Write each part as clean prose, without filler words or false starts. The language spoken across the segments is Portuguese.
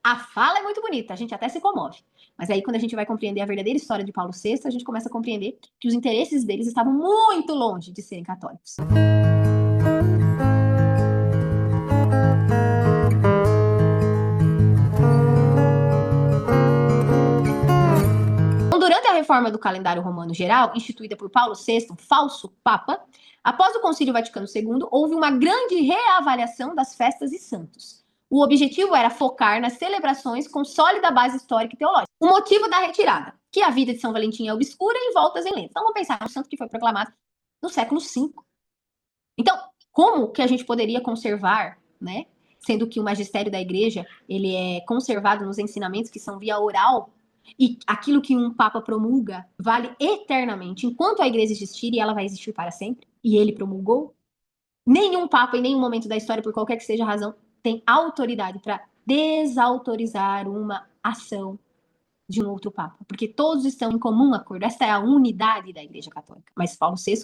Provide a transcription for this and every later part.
A fala é muito bonita, a gente até se comove. Mas aí, quando a gente vai compreender a verdadeira história de Paulo VI, a gente começa a compreender que os interesses deles estavam muito longe de serem católicos. Durante a reforma do calendário romano geral, instituída por Paulo VI, falso papa, após o Concílio Vaticano II, houve uma grande reavaliação das festas e santos. O objetivo era focar nas celebrações com sólida base histórica e teológica. O motivo da retirada, que a vida de São Valentim é obscura e voltas em lenta. Então vamos pensar, um santo que foi proclamado no século V. Então, como que a gente poderia conservar, né? Sendo que o magistério da igreja, ele é conservado nos ensinamentos que são via oral, e aquilo que um papa promulga vale eternamente. Enquanto a igreja existir, e ela vai existir para sempre, e ele promulgou, nenhum papa, em nenhum momento da história, por qualquer que seja a razão, tem autoridade para desautorizar uma ação de um outro papa, porque todos estão em comum acordo. Essa é a unidade da Igreja Católica. Mas Paulo VI,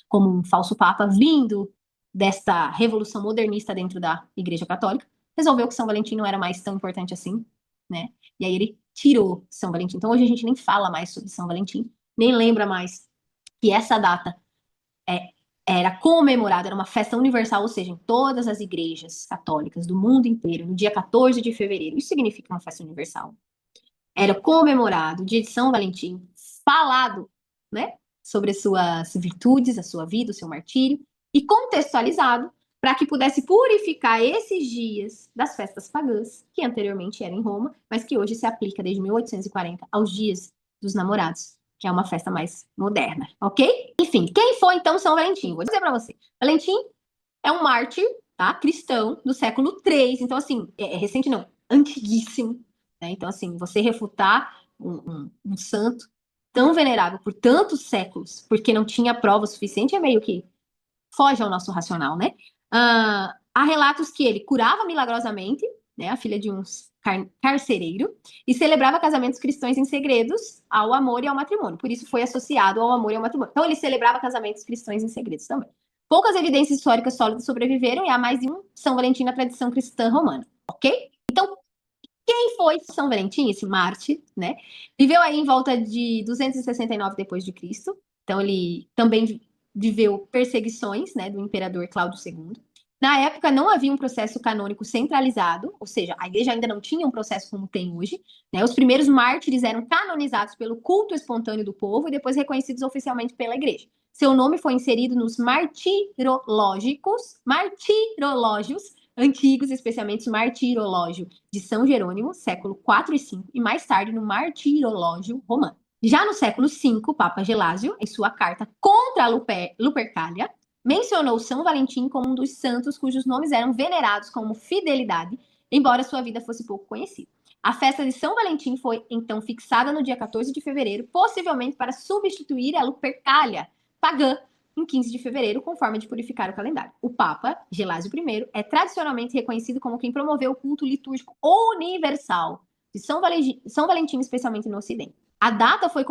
como um falso papa vindo desta revolução modernista dentro da Igreja Católica, resolveu que São Valentim não era mais tão importante assim, né? E aí ele tirou São Valentim. Então hoje a gente nem fala mais sobre São Valentim, nem lembra mais que essa data era comemorada, era uma festa universal, ou seja, em todas as igrejas católicas do mundo inteiro, no dia 14 de fevereiro. Isso significa uma festa universal. Era comemorado o dia de São Valentim, falado, né, sobre as suas virtudes, a sua vida, o seu martírio, e contextualizado para que pudesse purificar esses dias das festas pagãs, que anteriormente eram em Roma, mas que hoje se aplica desde 1840 aos dias dos namorados, que é uma festa mais moderna, ok? Enfim, quem foi então São Valentim? Vou dizer para você. Valentim é um mártir, tá, cristão do século III, então assim, é recente não, antiguíssimo. Então, assim, você refutar um santo tão venerável por tantos séculos, porque não tinha prova suficiente, é meio que foge ao nosso racional, né? Há relatos que ele curava milagrosamente, né, a filha de um carcereiro, e celebrava casamentos cristãos em segredos ao amor e ao matrimônio. Por isso foi associado ao amor e ao matrimônio. Então, ele celebrava casamentos cristãos em segredos também. Poucas evidências históricas sólidas sobreviveram e há mais de um São Valentim na tradição cristã romana, ok? Então, quem foi São Valentim, esse mártir, né? Viveu aí em volta de 269 depois de Cristo. Então ele também viveu perseguições, né, do imperador Cláudio II. Na época não havia um processo canônico centralizado, ou seja, a igreja ainda não tinha um processo como tem hoje, né? Os primeiros mártires eram canonizados pelo culto espontâneo do povo e depois reconhecidos oficialmente pela igreja. Seu nome foi inserido nos martirológios antigos, especialmente o Martirológio de São Jerônimo, século 4 e 5, e mais tarde no Martirológio romano. Já no século V, o Papa Gelásio, em sua carta contra a Lupercalia, mencionou São Valentim como um dos santos cujos nomes eram venerados como fidelidade, embora sua vida fosse pouco conhecida. A festa de São Valentim foi então fixada no dia 14 de fevereiro, possivelmente para substituir a Lupercalia pagã, em 15 de fevereiro, com forma de purificar o calendário. O Papa, Gelásio I, é tradicionalmente reconhecido como quem promoveu o culto litúrgico universal de São Valentim, especialmente no Ocidente. A data foi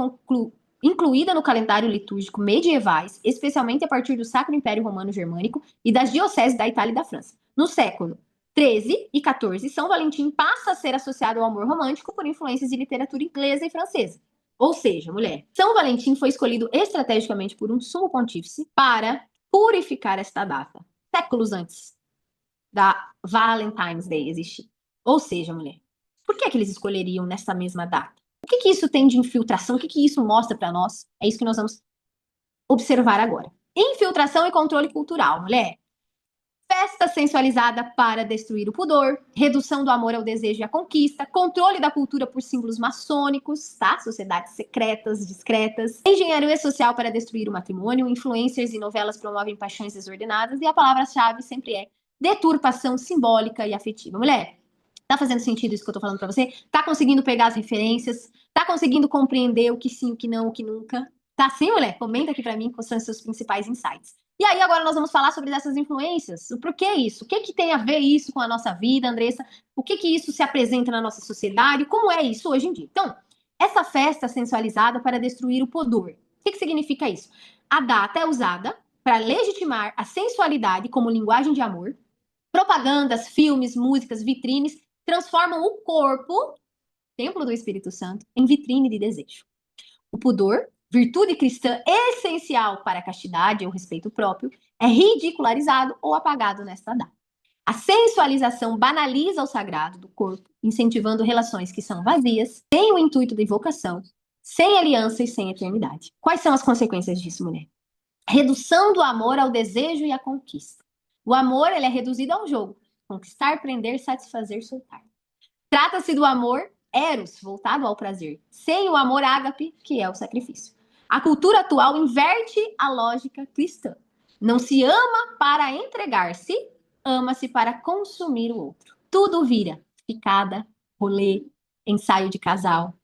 incluída no calendário litúrgico medievais, especialmente a partir do Sacro Império Romano Germânico e das dioceses da Itália e da França. No século 13 e 14, São Valentim passa a ser associado ao amor romântico por influências de literatura inglesa e francesa. Ou seja, mulher, São Valentim foi escolhido estrategicamente por um sumo pontífice para purificar esta data, séculos antes da Valentine's Day existir. Ou seja, mulher, por que eles escolheriam nessa mesma data? O que isso tem de infiltração? O que isso mostra para nós? É isso que nós vamos observar agora. Infiltração e controle cultural, mulher. Festa sensualizada para destruir o pudor, redução do amor ao desejo e à conquista, controle da cultura por símbolos maçônicos, tá? Sociedades secretas, discretas, engenharia social para destruir o matrimônio, influencers e novelas promovem paixões desordenadas e a palavra-chave sempre é deturpação simbólica e afetiva. Mulher, tá fazendo sentido isso que eu tô falando para você? Tá conseguindo pegar as referências? Tá conseguindo compreender o que sim, o que não, o que nunca? Tá sim, mulher? Comenta aqui para mim quais são os seus principais insights. E aí agora nós vamos falar sobre essas influências. O porquê isso? O que tem a ver isso com a nossa vida, Andressa? O que isso se apresenta na nossa sociedade? Como é isso hoje em dia? Então, essa festa sensualizada para destruir o pudor. O que significa isso? A data é usada para legitimar a sensualidade como linguagem de amor, propagandas, filmes, músicas, vitrines transformam o corpo, templo do Espírito Santo, em vitrine de desejo. O pudor, virtude cristã essencial para a castidade ou respeito próprio, é ridicularizado ou apagado nesta data. A sensualização banaliza o sagrado do corpo, incentivando relações que são vazias, sem o intuito de invocação, sem aliança e sem eternidade. Quais são as consequências disso, mulher? Redução do amor ao desejo e à conquista. O amor, ele é reduzido ao jogo. Conquistar, prender, satisfazer, soltar. Trata-se do amor eros, voltado ao prazer, sem o amor ágape, que é o sacrifício. A cultura atual inverte a lógica cristã. Não se ama para entregar-se, ama-se para consumir o outro. Tudo vira picada, rolê, ensaio de casal.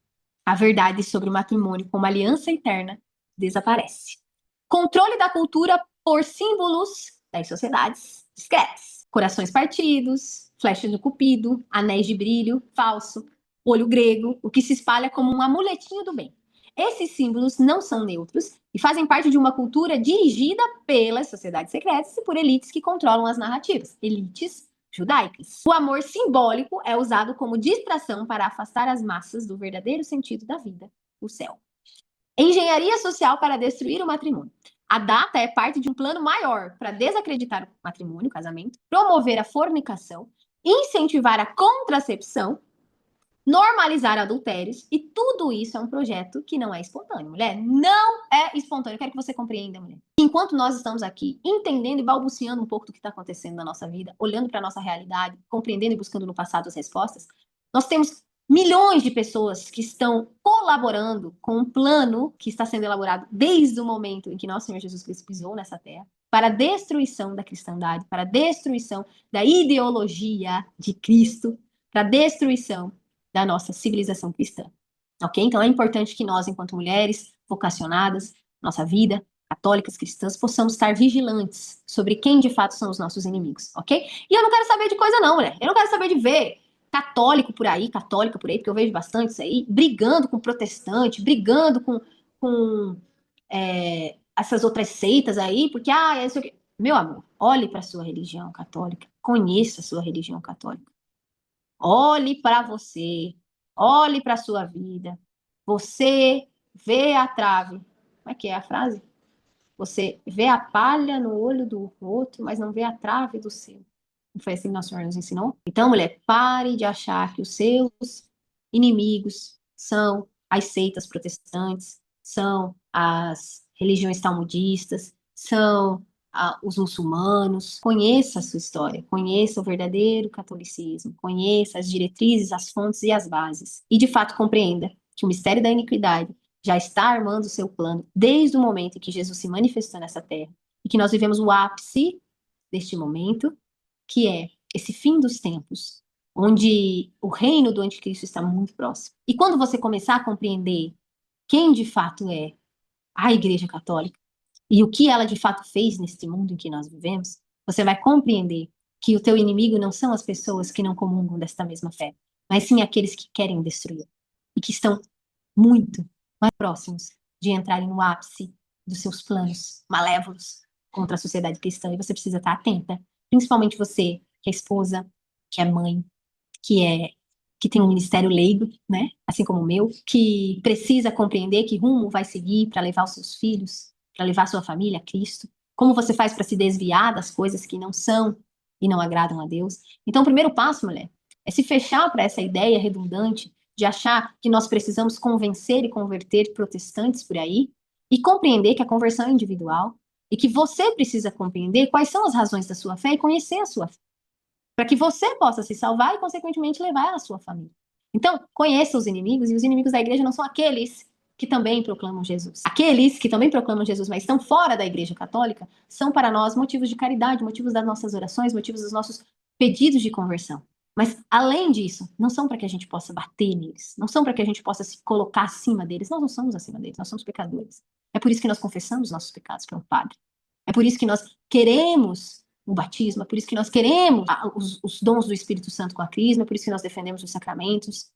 A verdade sobre o matrimônio como aliança eterna desaparece. Controle da cultura por símbolos das sociedades discretas. Corações partidos, flechas do cupido, anéis de brilho, falso, olho grego, o que se espalha como um amuletinho do bem. Esses símbolos não são neutros e fazem parte de uma cultura dirigida pelas sociedades secretas e por elites que controlam as narrativas. Elites judaicas. O amor simbólico é usado como distração para afastar as massas do verdadeiro sentido da vida, o céu. Engenharia social para destruir o matrimônio. A data é parte de um plano maior para desacreditar o matrimônio, o casamento, promover a fornicação, incentivar a contracepção, normalizar adultérios, e tudo isso é um projeto que não é espontâneo, mulher. Não é espontâneo. Eu quero que você compreenda, mulher. Enquanto nós estamos aqui entendendo e balbuciando um pouco do que está acontecendo na nossa vida, olhando para a nossa realidade, compreendendo e buscando no passado as respostas, nós temos milhões de pessoas que estão colaborando com um plano que está sendo elaborado desde o momento em que nosso Senhor Jesus Cristo pisou nessa terra, para a destruição da cristandade, para a destruição da ideologia de Cristo, para a destruição da nossa civilização cristã. Ok? Então é importante que nós, enquanto mulheres vocacionadas, nossa vida, católicas, cristãs, possamos estar vigilantes sobre quem de fato são os nossos inimigos, ok? E eu não quero saber de coisa não, mulher. Eu não quero saber de ver católico por aí, católica por aí, porque eu vejo bastante isso aí, brigando com protestante, brigando com essas outras seitas aí, porque, isso aqui. Meu amor, olhe para a sua religião católica, conheça a sua religião católica. Olhe para você, olhe para a sua vida. Você vê a trave. Como é que é a frase? Você vê a palha no olho do outro, mas não vê a trave do seu. Não foi assim que nosso Senhor nos ensinou? Então, mulher, pare de achar que os seus inimigos são as seitas protestantes, são as religiões talmudistas, são os muçulmanos. Conheça a sua história, conheça o verdadeiro catolicismo, conheça as diretrizes, as fontes e as bases. E, de fato, compreenda que o mistério da iniquidade já está armando o seu plano desde o momento em que Jesus se manifestou nessa terra e que nós vivemos o ápice deste momento, que é esse fim dos tempos, onde o reino do anticristo está muito próximo. E quando você começar a compreender quem de fato é a Igreja Católica e o que ela de fato fez neste mundo em que nós vivemos, você vai compreender que o teu inimigo não são as pessoas que não comungam desta mesma fé, mas sim aqueles que querem destruir e que estão muito mais próximos de entrarem no ápice dos seus planos malévolos contra a sociedade cristã. E você precisa estar atenta, principalmente você, que é esposa, que é mãe, que tem um ministério leigo, né? Assim como o meu, que precisa compreender que rumo vai seguir para levar os seus filhos, para levar a sua família a Cristo. Como você faz para se desviar das coisas que não são e não agradam a Deus. Então, o primeiro passo, mulher, é se fechar para essa ideia redundante de achar que nós precisamos convencer e converter protestantes por aí e compreender que a conversão é individual e que você precisa compreender quais são as razões da sua fé e conhecer a sua fé, para que você possa se salvar e, consequentemente, levar a sua família. Então, conheça os inimigos, e os inimigos da igreja não são aqueles que também proclamam Jesus. Aqueles que também proclamam Jesus, mas estão fora da igreja católica, são para nós motivos de caridade, motivos das nossas orações, motivos dos nossos pedidos de conversão. Mas, além disso, não são para que a gente possa bater neles, não são para que a gente possa se colocar acima deles. Nós não somos acima deles, nós somos pecadores. É por isso que nós confessamos nossos pecados para o Padre. É por isso que nós queremos o batismo, é por isso que nós queremos os dons do Espírito Santo com a crisma, é por isso que nós defendemos os sacramentos,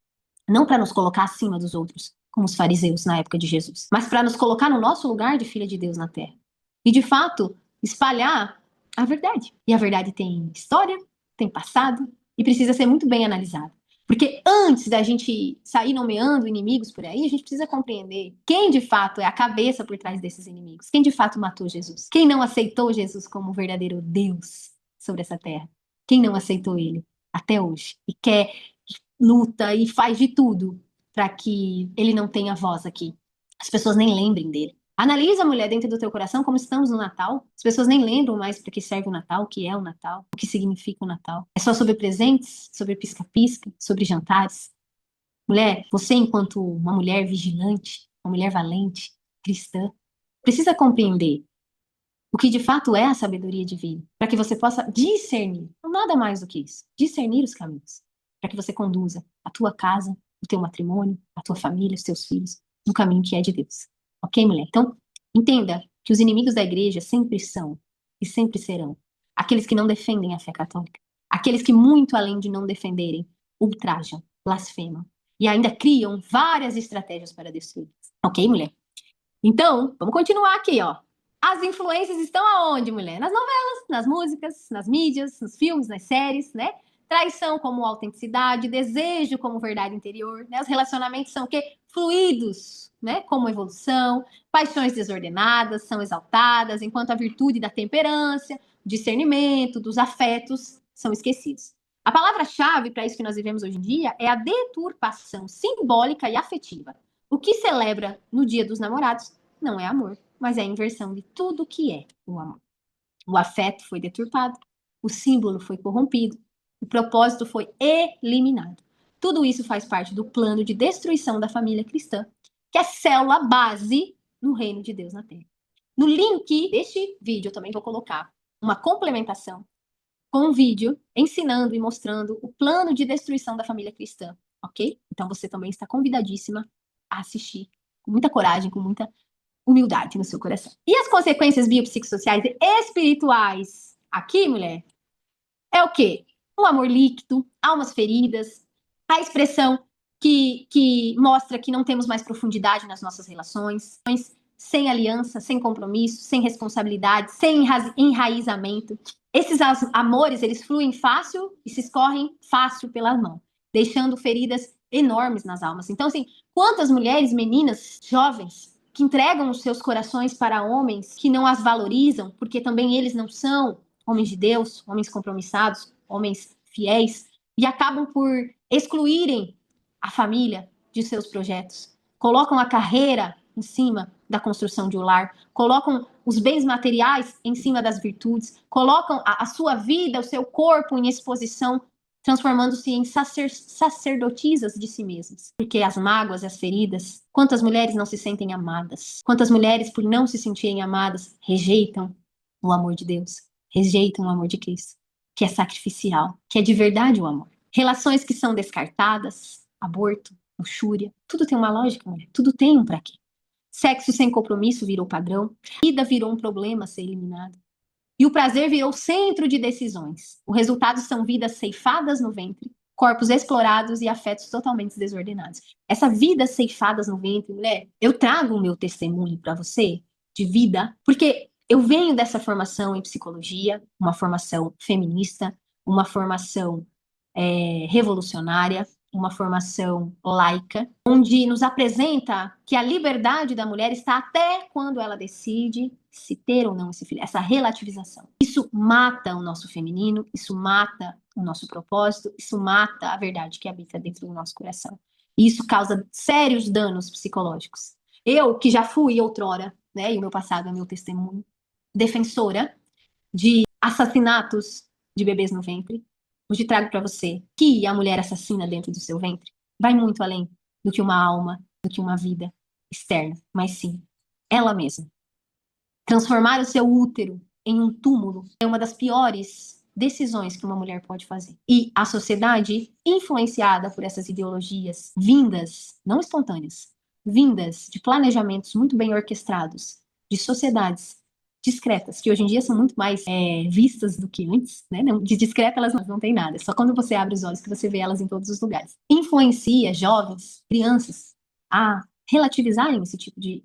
não para nos colocar acima dos outros, como os fariseus na época de Jesus, mas para nos colocar no nosso lugar de filha de Deus na terra. E, de fato, espalhar a verdade. E a verdade tem história, tem passado, e precisa ser muito bem analisada. Porque antes da gente sair nomeando inimigos por aí, a gente precisa compreender quem de fato é a cabeça por trás desses inimigos. Quem de fato matou Jesus. Quem não aceitou Jesus como o verdadeiro Deus sobre essa terra. Quem não aceitou ele até hoje. E quer, luta e faz de tudo para que ele não tenha voz aqui. As pessoas nem lembrem dele. Analisa, mulher, dentro do teu coração como estamos no Natal. As pessoas nem lembram mais para que serve o Natal, o que é o Natal, o que significa o Natal. É só sobre presentes, sobre pisca-pisca, sobre jantares. Mulher, você enquanto uma mulher vigilante, uma mulher valente, cristã, precisa compreender o que de fato é a sabedoria divina, para que você possa discernir, nada mais do que isso, discernir os caminhos, para que você conduza a tua casa, o teu matrimônio, a tua família, os teus filhos, no caminho que é de Deus. Ok, mulher? Então, entenda que os inimigos da igreja sempre são e sempre serão aqueles que não defendem a fé católica, aqueles que, muito além de não defenderem, ultrajam, blasfemam e ainda criam várias estratégias para destruir. Ok, mulher? Então, vamos continuar aqui, ó. As influências estão aonde, mulher? Nas novelas, nas músicas, nas mídias, nos filmes, nas séries, né? Traição como autenticidade, desejo como verdade interior, né? Os relacionamentos são o quê? Fluidos, né? Como evolução, paixões desordenadas são exaltadas, enquanto a virtude da temperança, discernimento, dos afetos são esquecidos. A palavra-chave para isso que nós vivemos hoje em dia é a deturpação simbólica e afetiva. O que celebra no Dia dos Namorados não é amor, mas é a inversão de tudo que é o amor. O afeto foi deturpado, o símbolo foi corrompido, o propósito foi eliminado. Tudo isso faz parte do plano de destruição da família cristã, que é célula base no reino de Deus na Terra. No link deste vídeo eu também vou colocar uma complementação com um vídeo ensinando e mostrando o plano de destruição da família cristã, ok? Então você também está convidadíssima a assistir com muita coragem, com muita humildade no seu coração. E as consequências biopsicossociais e espirituais aqui, mulher, é o quê? Um amor líquido, almas feridas, a expressão que mostra que não temos mais profundidade nas nossas relações, sem aliança, sem compromisso, sem responsabilidade, sem enraizamento. Esses amores, eles fluem fácil e se escorrem fácil pela mão, deixando feridas enormes nas almas. Então, assim, quantas mulheres, meninas, jovens, que entregam os seus corações para homens que não as valorizam, porque também eles não são homens de Deus, homens compromissados, homens fiéis, e acabam por excluírem a família de seus projetos. Colocam a carreira em cima da construção de um lar, colocam os bens materiais em cima das virtudes, colocam a sua vida, o seu corpo em exposição, transformando-se em sacerdotisas de si mesmas. Porque as mágoas e as feridas, quantas mulheres não se sentem amadas? Quantas mulheres, por não se sentirem amadas, rejeitam o amor de Deus, rejeitam o amor de Cristo, que é sacrificial, que é de verdade o amor. Relações que são descartadas, aborto, luxúria, tudo tem uma lógica, mulher. Tudo tem um para quê. Sexo sem compromisso virou padrão, vida virou um problema a ser eliminado. E o prazer virou centro de decisões. O resultado são vidas ceifadas no ventre, corpos explorados e afetos totalmente desordenados. Essa vida ceifadas no ventre, mulher, eu trago o meu testemunho para você de vida, porque eu venho dessa formação em psicologia, uma formação feminista, uma formação revolucionária, uma formação laica, onde nos apresenta que a liberdade da mulher está até quando ela decide se ter ou não esse filho, essa relativização. Isso mata o nosso feminino, isso mata o nosso propósito, isso mata a verdade que habita dentro do nosso coração. E isso causa sérios danos psicológicos. Eu, que já fui outrora, né, e o meu passado é meu testemunho, defensora de assassinatos de bebês no ventre, hoje trago para você que a mulher assassina dentro do seu ventre vai muito além do que uma alma, do que uma vida externa, mas sim, ela mesma. Transformar o seu útero em um túmulo é uma das piores decisões que uma mulher pode fazer. E a sociedade, influenciada por essas ideologias vindas, não espontâneas, vindas de planejamentos muito bem orquestrados, de sociedades discretas, que hoje em dia são muito mais vistas do que antes, né? De discreta elas não têm nada, é só quando você abre os olhos que você vê elas em todos os lugares. Influencia jovens, crianças, a relativizarem esse tipo de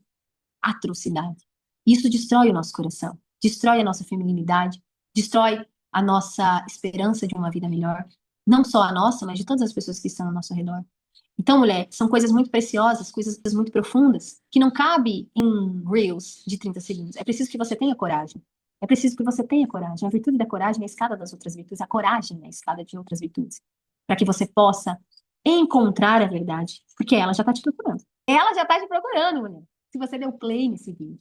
atrocidade. Isso destrói o nosso coração, destrói a nossa feminilidade, destrói a nossa esperança de uma vida melhor, Não só a nossa, mas de todas as pessoas que estão ao nosso redor. Então, mulher, são coisas muito preciosas, coisas muito profundas, que não cabe em Reels de 30 segundos. É preciso que você tenha coragem. É preciso que você tenha coragem. A virtude da coragem é a escada das outras virtudes. A coragem é a escada de outras virtudes. Para que você possa encontrar a verdade. Porque ela já está te procurando. Ela já está te procurando, mulher. Se você deu play nesse vídeo,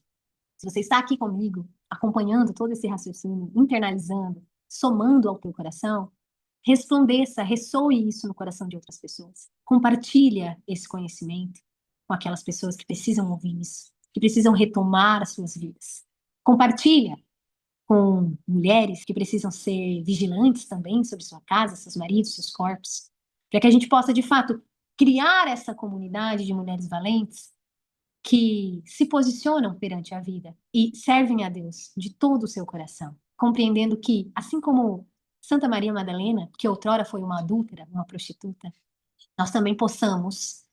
se você está aqui comigo, acompanhando todo esse raciocínio, internalizando, somando ao teu coração, resplandeça, ressoe isso no coração de outras pessoas. Compartilha esse conhecimento com aquelas pessoas que precisam ouvir isso, que precisam retomar as suas vidas. Compartilha com mulheres que precisam ser vigilantes também sobre sua casa, seus maridos, seus corpos, para que a gente possa, de fato, criar essa comunidade de mulheres valentes que se posicionam perante a vida e servem a Deus de todo o seu coração, compreendendo que, assim como Santa Maria Madalena, que outrora foi uma adúltera, uma prostituta, nós também possamos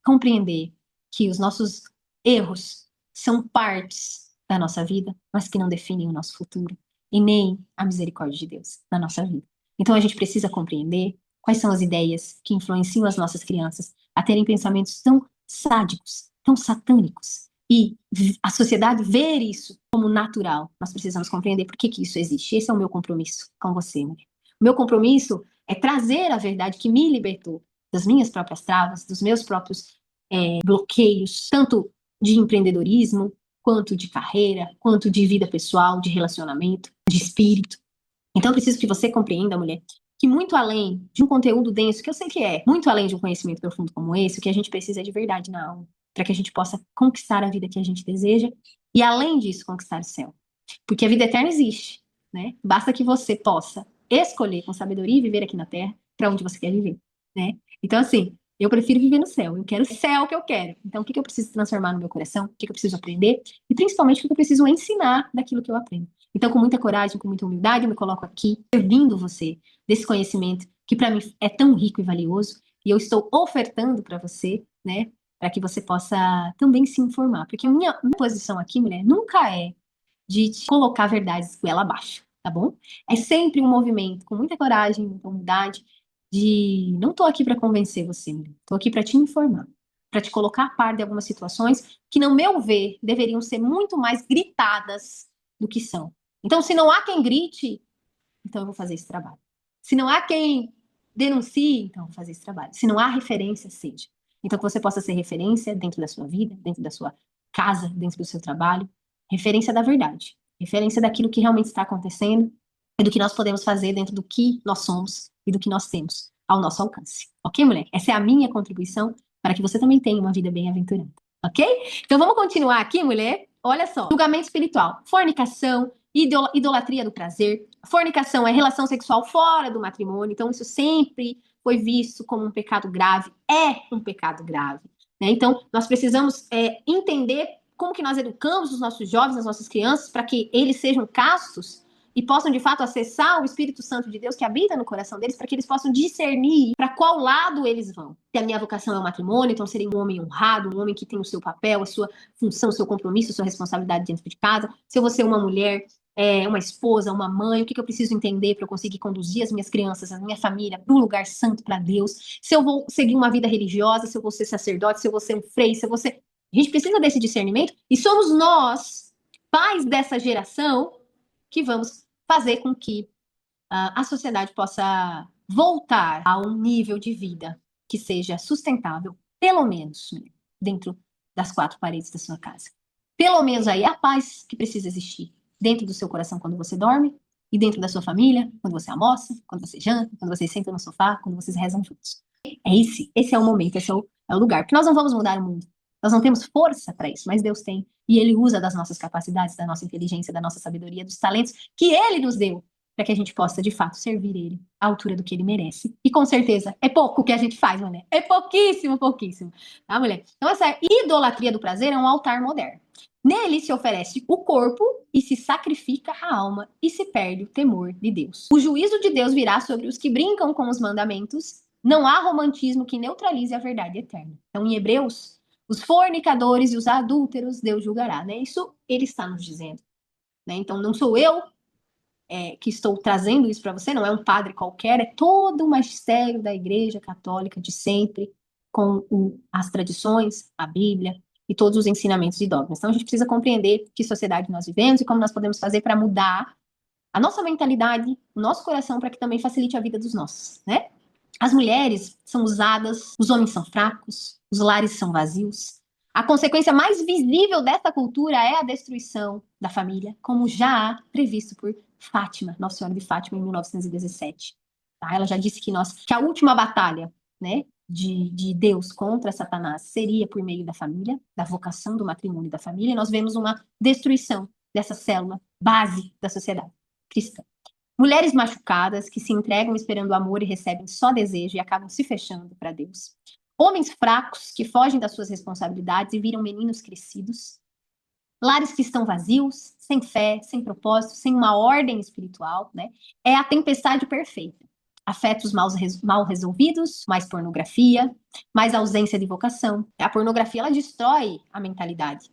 compreender que os nossos erros são partes da nossa vida, mas que não definem o nosso futuro e nem a misericórdia de Deus na nossa vida. Então a gente precisa compreender quais são as ideias que influenciam as nossas crianças a terem pensamentos tão sádicos, tão satânicos, e a sociedade ver isso como natural. Nós precisamos compreender por que isso existe. Esse é o meu compromisso com você, mulher. O meu compromisso é trazer a verdade que me libertou das minhas próprias travas, dos meus próprios bloqueios, tanto de empreendedorismo, quanto de carreira, quanto de vida pessoal, de relacionamento, de espírito. Então eu preciso que você compreenda, mulher, que muito além de um conteúdo denso, que eu sei que é, muito além de um conhecimento profundo como esse, o que a gente precisa é de verdade na alma, para que a gente possa conquistar a vida que a gente deseja e, além disso, conquistar o céu. Porque a vida eterna existe, né? Basta que você possa escolher com sabedoria e viver aqui na Terra para onde você quer viver, né? Então, assim, eu prefiro viver no céu. Eu quero o céu que eu quero. Então, o que eu preciso transformar no meu coração? O que eu preciso aprender? E, principalmente, o que eu preciso ensinar daquilo que eu aprendo. Então, com muita coragem, com muita humildade, eu me coloco aqui, servindo você desse conhecimento que, para mim, é tão rico e valioso. E eu estou ofertando para você, né? Para que você possa também se informar. Porque a minha posição aqui, mulher, nunca é de te colocar verdades com ela abaixo, tá bom? É sempre um movimento com muita coragem, muita humildade, de não tô aqui para convencer você, mulher. Tô aqui para te informar, para te colocar a par de algumas situações que, no meu ver, deveriam ser muito mais gritadas do que são. Então, se não há quem grite, então eu vou fazer esse trabalho. Se não há quem denuncie, então eu vou fazer esse trabalho. Se não há referência, seja. Então, que você possa ser referência dentro da sua vida, dentro da sua casa, dentro do seu trabalho, referência da verdade, referência daquilo que realmente está acontecendo e do que nós podemos fazer dentro do que nós somos e do que nós temos ao nosso alcance. Ok, mulher? Essa é a minha contribuição para que você também tenha uma vida bem-aventurada. Ok? Então vamos continuar aqui, mulher? Olha só. Julgamento espiritual. Fornicação, idolatria do prazer. Fornicação é relação sexual fora do matrimônio. Então isso sempre foi visto como um pecado grave. É um pecado grave. Né? Então nós precisamos entender como que nós educamos os nossos jovens, as nossas crianças, para que eles sejam castos e possam, de fato, acessar o Espírito Santo de Deus que habita no coração deles, para que eles possam discernir para qual lado eles vão. Se a minha vocação é o matrimônio, então serei um homem honrado, um homem que tem o seu papel, a sua função, o seu compromisso, a sua responsabilidade dentro de casa. Se eu vou ser uma mulher, uma esposa, uma mãe, o que eu preciso entender para eu conseguir conduzir as minhas crianças, a minha família para um lugar santo para Deus? Se eu vou seguir uma vida religiosa, se eu vou ser sacerdote, se eu vou ser um frei, se eu vou ser... A gente precisa desse discernimento e somos nós, pais dessa geração, que vamos fazer com que a sociedade possa voltar a um nível de vida que seja sustentável, pelo menos dentro das quatro paredes da sua casa. Pelo menos aí a paz que precisa existir dentro do seu coração quando você dorme e dentro da sua família, quando você almoça, quando você janta, quando você senta no sofá, quando vocês rezam juntos. Esse é o momento, esse é o lugar. Porque nós não vamos mudar o mundo. Nós não temos força para isso, mas Deus tem. E Ele usa das nossas capacidades, da nossa inteligência, da nossa sabedoria, dos talentos que Ele nos deu, para que a gente possa, de fato, servir Ele à altura do que Ele merece. E com certeza, é pouco o que a gente faz, mulher. É pouquíssimo, pouquíssimo. Tá, mulher? Então, essa idolatria do prazer é um altar moderno. Nele se oferece o corpo e se sacrifica a alma e se perde o temor de Deus. O juízo de Deus virá sobre os que brincam com os mandamentos. Não há romantismo que neutralize a verdade eterna. Então, em Hebreus, os fornicadores e os adúlteros Deus julgará, né? Isso ele está nos dizendo, né? Então, não sou eu que estou trazendo isso para você, não é um padre qualquer, é todo o magistério da Igreja Católica de sempre, com as tradições, a Bíblia e todos os ensinamentos e dogmas. Então a gente precisa compreender que sociedade nós vivemos e como nós podemos fazer para mudar a nossa mentalidade, o nosso coração, para que também facilite a vida dos nossos, né? As mulheres são usadas, os homens são fracos, os lares são vazios. A consequência mais visível dessa cultura é a destruição da família, como já previsto por Fátima, Nossa Senhora de Fátima, em 1917. Tá? Ela já disse que a última batalha, né, de Deus contra Satanás seria por meio da família, da vocação do matrimônio da família, e nós vemos uma destruição dessa célula base da sociedade cristã. Mulheres machucadas que se entregam esperando amor e recebem só desejo e acabam se fechando para Deus. Homens fracos que fogem das suas responsabilidades e viram meninos crescidos. Lares que estão vazios, sem fé, sem propósito, sem uma ordem espiritual, né? É a tempestade perfeita. Afetos mal resolvidos, mais pornografia, mais ausência de vocação. A pornografia, ela destrói a mentalidade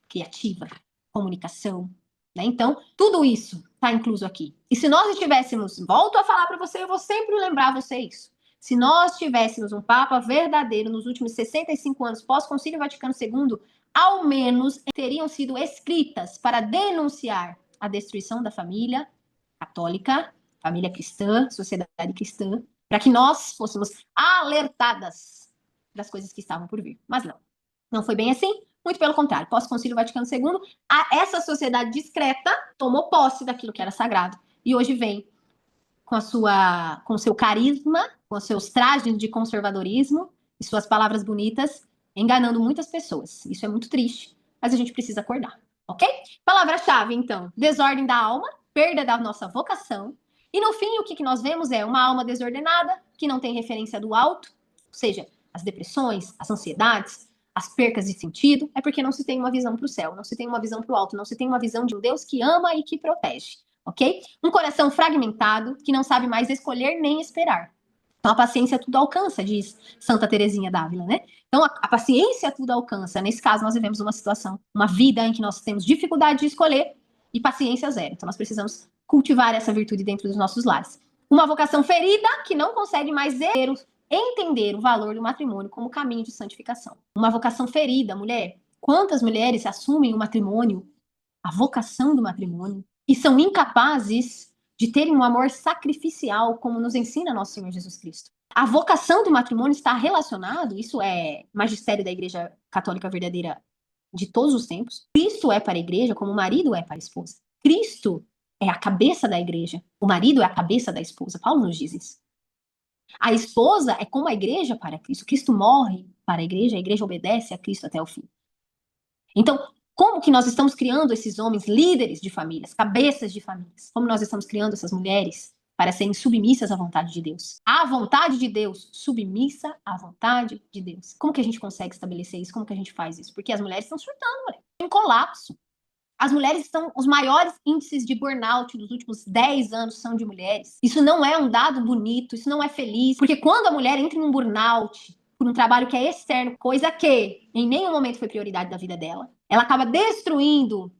criativa, comunicação, né? Então, tudo isso está incluso aqui. E se nós estivéssemos, volto a falar para você, eu vou sempre lembrar você isso. Se nós tivéssemos um Papa verdadeiro nos últimos 65 anos pós-Concílio Vaticano II, ao menos teriam sido escritas para denunciar a destruição da família católica, família cristã, sociedade cristã, para que nós fôssemos alertadas das coisas que estavam por vir. Mas não. Não foi bem assim. Muito pelo contrário, pós-Concílio Vaticano II, essa sociedade discreta tomou posse daquilo que era sagrado. E hoje vem com o seu carisma, com os seus trajes de conservadorismo e suas palavras bonitas, enganando muitas pessoas. Isso é muito triste, mas a gente precisa acordar, ok? Palavra-chave, então, desordem da alma, perda da nossa vocação. E no fim, o que nós vemos é uma alma desordenada, que não tem referência do alto, ou seja, as depressões, as ansiedades, as percas de sentido, é porque não se tem uma visão para o céu, não se tem uma visão para o alto, não se tem uma visão de um Deus que ama e que protege, ok? Um coração fragmentado, que não sabe mais escolher nem esperar. Então, a paciência tudo alcança, diz Santa Teresinha d'Ávila, né? Então, a paciência tudo alcança. Nesse caso, nós vivemos uma situação, uma vida em que nós temos dificuldade de escolher e paciência zero. Então, nós precisamos cultivar essa virtude dentro dos nossos lares. Uma vocação ferida que não consegue mais entender o valor do matrimônio como caminho de santificação. Uma vocação ferida, mulher. Quantas mulheres assumem o matrimônio, a vocação do matrimônio, e são incapazes de terem um amor sacrificial, como nos ensina nosso Senhor Jesus Cristo. A vocação do matrimônio está relacionado, isso é magistério da Igreja Católica Verdadeira de todos os tempos. Cristo é para a igreja como o marido é para a esposa. Cristo é a cabeça da igreja, o marido é a cabeça da esposa. Paulo nos diz isso. A esposa é como a igreja para Cristo. Cristo morre para a igreja obedece a Cristo até o fim. Então, como que nós estamos criando esses homens líderes de famílias, cabeças de famílias? Como nós estamos criando essas mulheres para serem submissas à vontade de Deus? A vontade de Deus, submissa à vontade de Deus. Como que a gente consegue estabelecer isso? Como que a gente faz isso? Porque as mulheres estão surtando, mulher. Em colapso. As mulheres estão, os maiores índices de burnout dos últimos 10 anos são de mulheres. Isso não é um dado bonito, isso não é feliz. Porque quando a mulher entra em um burnout, por um trabalho que é externo, coisa que em nenhum momento foi prioridade da vida dela, ela acaba destruindo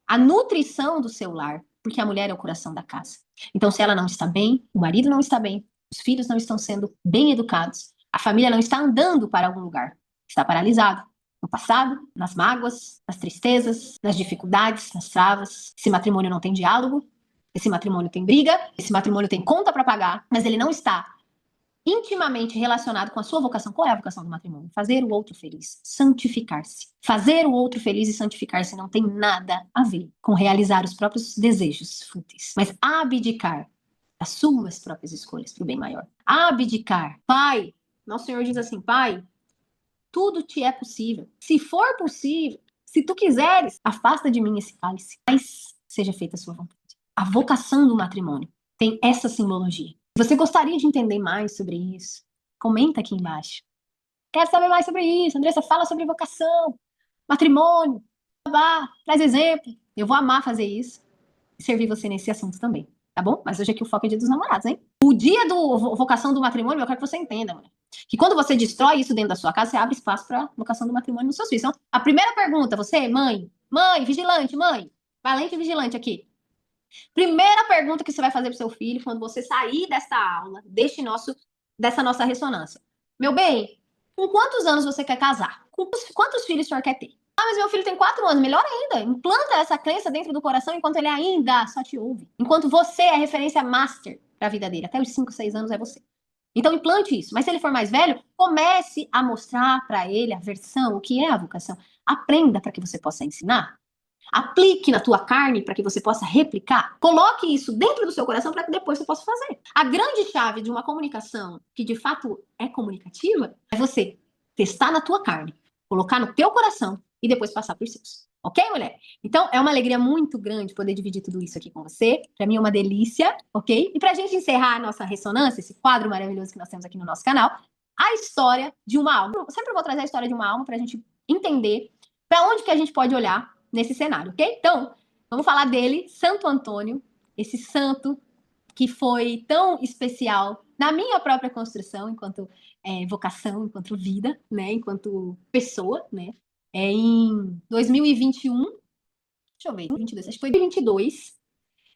a nutrição do seu lar, porque a mulher é o coração da casa. Então, se ela não está bem, o marido não está bem, os filhos não estão sendo bem educados, a família não está andando para algum lugar, está paralisado. No passado, nas mágoas, nas tristezas, nas dificuldades, nas travas. Esse matrimônio não tem diálogo, esse matrimônio tem briga, esse matrimônio tem conta para pagar, mas ele não está intimamente relacionado com a sua vocação. Qual é a vocação do matrimônio? Fazer o outro feliz, santificar-se. Fazer o outro feliz e santificar-se não tem nada a ver com realizar os próprios desejos fúteis, mas abdicar das suas próprias escolhas para o bem maior. Abdicar. Pai, nosso Senhor diz assim, Pai, tudo te é possível. Se for possível, se tu quiseres, afasta de mim esse cálice, mas seja feita a sua vontade. A vocação do matrimônio tem essa simbologia. Você gostaria de entender mais sobre isso? Comenta aqui embaixo. Quero saber mais sobre isso. Andressa, fala sobre vocação, matrimônio, traz exemplo. Eu vou amar fazer isso e servir você nesse assunto também, tá bom? Mas hoje aqui o foco é dia dos namorados, hein? O dia do vocação do matrimônio, eu quero que você entenda, mulher. Que quando você destrói isso dentro da sua casa, você abre espaço para vocação do matrimônio nos seus filhos. Então, a primeira pergunta, você, mãe, vigilante, mãe, valente vigilante aqui. Primeira pergunta que você vai fazer pro seu filho quando você sair dessa aula, dessa nossa ressonância. Meu bem, com quantos anos você quer casar? Quantos filhos o senhor quer ter? Ah, mas meu filho tem 4 anos. Melhor ainda, implanta essa crença dentro do coração enquanto ele ainda só te ouve. Enquanto você é a referência master para a vida dele. Até os 5, 6 anos é você. Então implante isso. Mas se ele for mais velho, comece a mostrar para ele a versão, o que é a vocação. Aprenda para que você possa ensinar. Aplique na tua carne para que você possa replicar. Coloque isso dentro do seu coração para que depois você possa fazer. A grande chave de uma comunicação que de fato é comunicativa é você testar na tua carne, colocar no teu coração e depois passar por seus. Ok, mulher? Então, é uma alegria muito grande poder dividir tudo isso aqui com você. Para mim é uma delícia, ok? E para a gente encerrar a nossa ressonância, esse quadro maravilhoso que nós temos aqui no nosso canal, a história de uma alma. Eu sempre vou trazer a história de uma alma para a gente entender para onde que a gente pode olhar nesse cenário, ok? Então, vamos falar dele, Santo Antônio, esse santo que foi tão especial na minha própria construção, enquanto vocação, enquanto vida, né? Enquanto pessoa, né? Em 2021, deixa eu ver, 22, acho que foi 2022,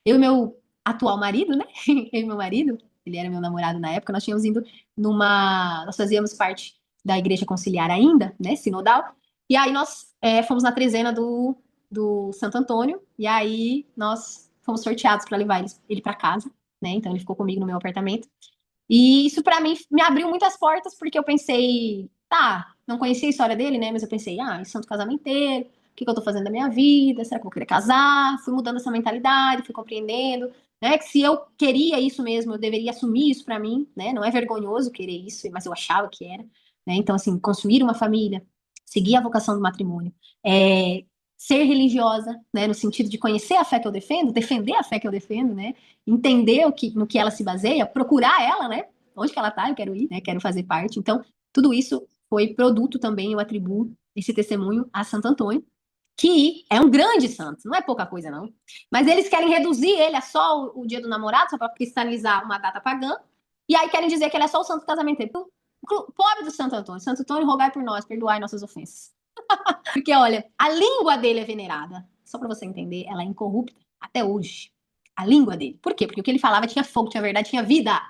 eu e meu atual marido, né? Eu e meu marido, ele era meu namorado na época, nós tínhamos ido nós fazíamos parte da igreja conciliar ainda, né? Sinodal, e aí nós fomos na trezena do Santo Antônio, e aí nós fomos sorteados para levar ele para casa, né? Então ele ficou comigo no meu apartamento. E isso para mim me abriu muitas portas, porque eu pensei, tá, não conhecia a história dele, né? Mas eu pensei, santo casamenteiro, o que eu tô fazendo da minha vida? Será que eu vou querer casar? Fui mudando essa mentalidade, fui compreendendo, né? Que se eu queria isso mesmo, eu deveria assumir isso para mim, né? Não é vergonhoso querer isso, mas eu achava que era, né? Então, assim, construir uma família, seguir a vocação do matrimônio, ser religiosa, né? No sentido de conhecer a fé que eu defendo, defender a fé que eu defendo, né? Entender no que ela se baseia, procurar ela, né? Onde que ela tá, eu quero ir, né? Quero fazer parte. Então, tudo isso foi produto também, eu atribuo esse testemunho a Santo Antônio, que é um grande santo, não é pouca coisa, não. Mas eles querem reduzir ele a só o dia do namorado, só para cristalizar uma data pagã, e aí querem dizer que ele é só o santo casamento. Pobre do Santo Antônio. Santo Antônio, rogai por nós, perdoai nossas ofensas. Porque, olha, a língua dele é venerada. Só para você entender, ela é incorrupta até hoje. A língua dele. Por quê? Porque o que ele falava tinha fogo, tinha verdade, tinha vida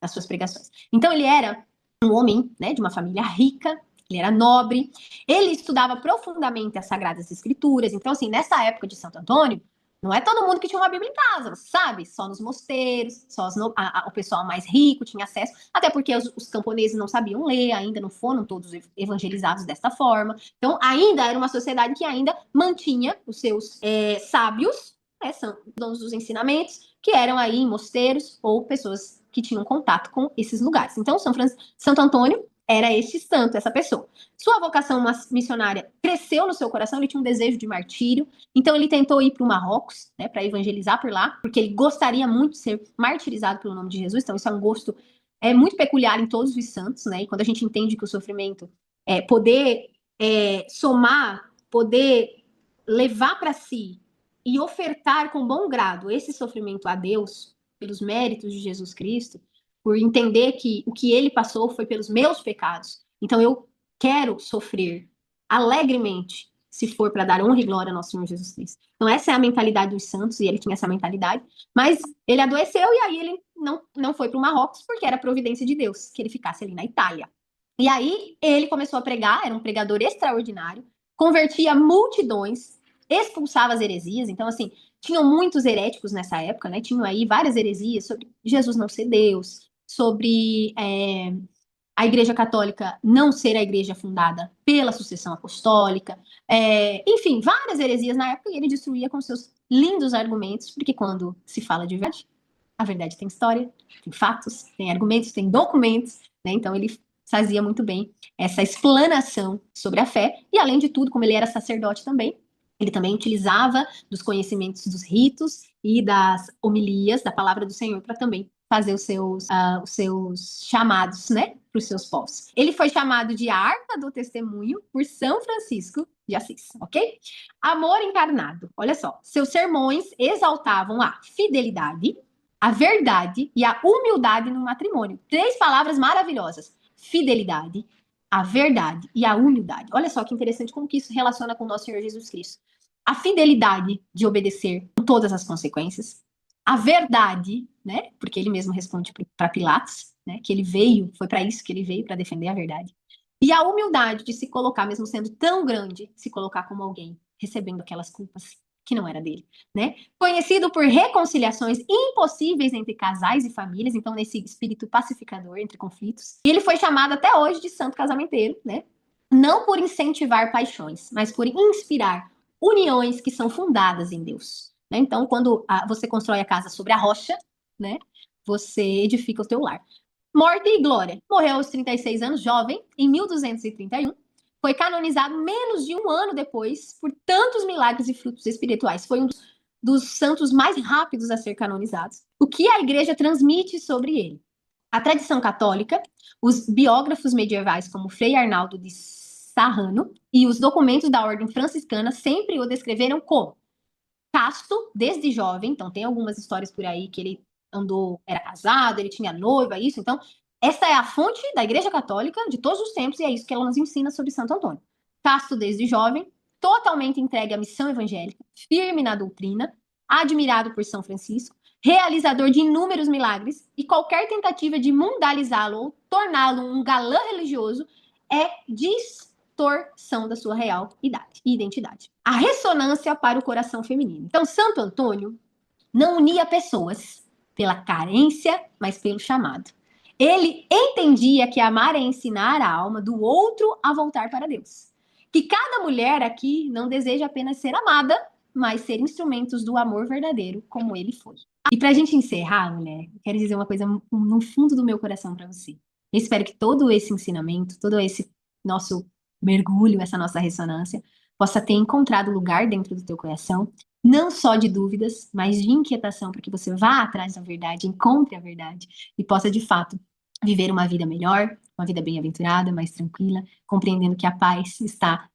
nas suas pregações. Então ele era um homem, né, de uma família rica, ele era nobre, ele estudava profundamente as Sagradas Escrituras. Então, assim, nessa época de Santo Antônio, não é todo mundo que tinha uma Bíblia em casa, sabe? Só nos mosteiros, só o pessoal mais rico tinha acesso, até porque os camponeses não sabiam ler, ainda não foram todos evangelizados desta forma. Então, ainda era uma sociedade que ainda mantinha os seus sábios, são donos dos ensinamentos, que eram aí em mosteiros ou pessoas que tinham contato com esses lugares. Então, Santo Antônio era este santo, essa pessoa. Sua vocação missionária cresceu no seu coração, ele tinha um desejo de martírio, então ele tentou ir para o Marrocos, né, para evangelizar por lá, porque ele gostaria muito de ser martirizado pelo nome de Jesus, então isso é um gosto muito peculiar em todos os santos, né, e quando a gente entende que o sofrimento poder somar, poder levar para si e ofertar com bom grado esse sofrimento a Deus, pelos méritos de Jesus Cristo, por entender que o que ele passou foi pelos meus pecados. Então eu quero sofrer alegremente, se for para dar honra e glória ao nosso Senhor Jesus Cristo. Então essa é a mentalidade dos santos, e ele tinha essa mentalidade, mas ele adoeceu e aí ele não foi para o Marrocos, porque era providência de Deus que ele ficasse ali na Itália. E aí ele começou a pregar, era um pregador extraordinário, convertia multidões, expulsava as heresias. Então, assim, tinham muitos heréticos nessa época, né? Tinham aí várias heresias sobre Jesus não ser Deus, sobre a Igreja Católica não ser a igreja fundada pela sucessão apostólica, enfim, várias heresias na época, e ele destruía com seus lindos argumentos, porque quando se fala de verdade, a verdade tem história, tem fatos, tem argumentos, tem documentos, né? Então ele fazia muito bem essa explanação sobre a fé, e além de tudo, como ele era sacerdote também, ele também utilizava dos conhecimentos dos ritos e das homilias da palavra do Senhor para também fazer os seus chamados, né, para os seus povos. Ele foi chamado de Arca do Testemunho por São Francisco de Assis, ok? Amor encarnado. Olha só, seus sermões exaltavam a fidelidade, a verdade e a humildade no matrimônio. 3 palavras maravilhosas: fidelidade, a verdade e a humildade. Olha só que interessante como que isso relaciona com o nosso Senhor Jesus Cristo. a fidelidade de obedecer com todas as consequências, a verdade, né? Porque ele mesmo responde para Pilatos, né? Que ele veio, foi para isso que ele veio, para defender a verdade. E a humildade de se colocar, mesmo sendo tão grande, se colocar como alguém, recebendo aquelas culpas que não era dele, né? Conhecido por reconciliações impossíveis entre casais e famílias, então nesse espírito pacificador entre conflitos. E ele foi chamado até hoje de santo casamenteiro, né? Não por incentivar paixões, mas por inspirar uniões que são fundadas em Deus. Né? Então, quando você constrói a casa sobre a rocha, né? Você edifica o teu lar. Morte e glória. Morreu aos 36 anos, jovem, em 1231. Foi canonizado menos de um ano depois por tantos milagres e frutos espirituais. Foi um dos santos mais rápidos a ser canonizados. O que a igreja transmite sobre ele? A tradição católica, os biógrafos medievais como Frei Arnaldo de Sarrano e os documentos da ordem franciscana sempre o descreveram como casto desde jovem. Então tem algumas histórias por aí que ele andou, era casado, ele tinha noiva, isso. Então essa é a fonte da Igreja Católica de todos os tempos e é isso que ela nos ensina sobre Santo Antônio. Casto desde jovem, totalmente entregue à missão evangélica, firme na doutrina, admirado por São Francisco, realizador de inúmeros milagres, e qualquer tentativa de mundanizá-lo ou torná-lo um galã religioso é distorção da sua real identidade. A ressonância para o coração feminino. Então, Santo Antônio não unia pessoas pela carência, mas pelo chamado. Ele entendia que amar é ensinar a alma do outro a voltar para Deus. Que cada mulher aqui não deseja apenas ser amada, mas ser instrumentos do amor verdadeiro, como ele foi. E para a gente encerrar, mulher, eu quero dizer uma coisa no fundo do meu coração para você. Eu espero que todo esse ensinamento, todo esse nosso mergulho, essa nossa ressonância, possa ter encontrado lugar dentro do teu coração, não só de dúvidas, mas de inquietação, para que você vá atrás da verdade, encontre a verdade e possa, de fato, viver uma vida melhor, uma vida bem-aventurada, mais tranquila, compreendendo que a paz está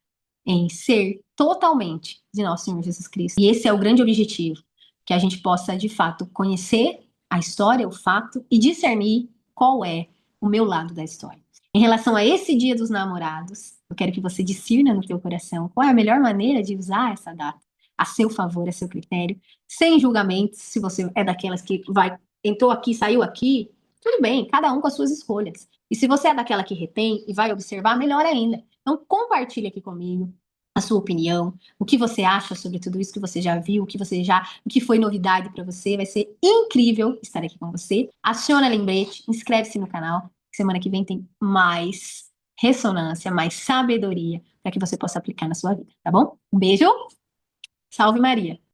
em ser totalmente de nosso Senhor Jesus Cristo. E esse é o grande objetivo, que a gente possa, de fato, conhecer a história, o fato, e discernir qual é o meu lado da história. Em relação a esse Dia dos Namorados, eu quero que você discirna no teu coração qual é a melhor maneira de usar essa data a seu favor, a seu critério, sem julgamentos. Se você é daquelas que entrou aqui, saiu aqui, tudo bem, cada um com as suas escolhas. E se você é daquela que retém e vai observar, melhor ainda. Então, compartilhe aqui comigo a sua opinião, o que você acha sobre tudo isso que você já viu, o que foi novidade para você. Vai ser incrível estar aqui com você. Aciona lembrete, inscreve-se no canal. Semana que vem tem mais ressonância, mais sabedoria para que você possa aplicar na sua vida, tá bom? Um beijo, salve Maria!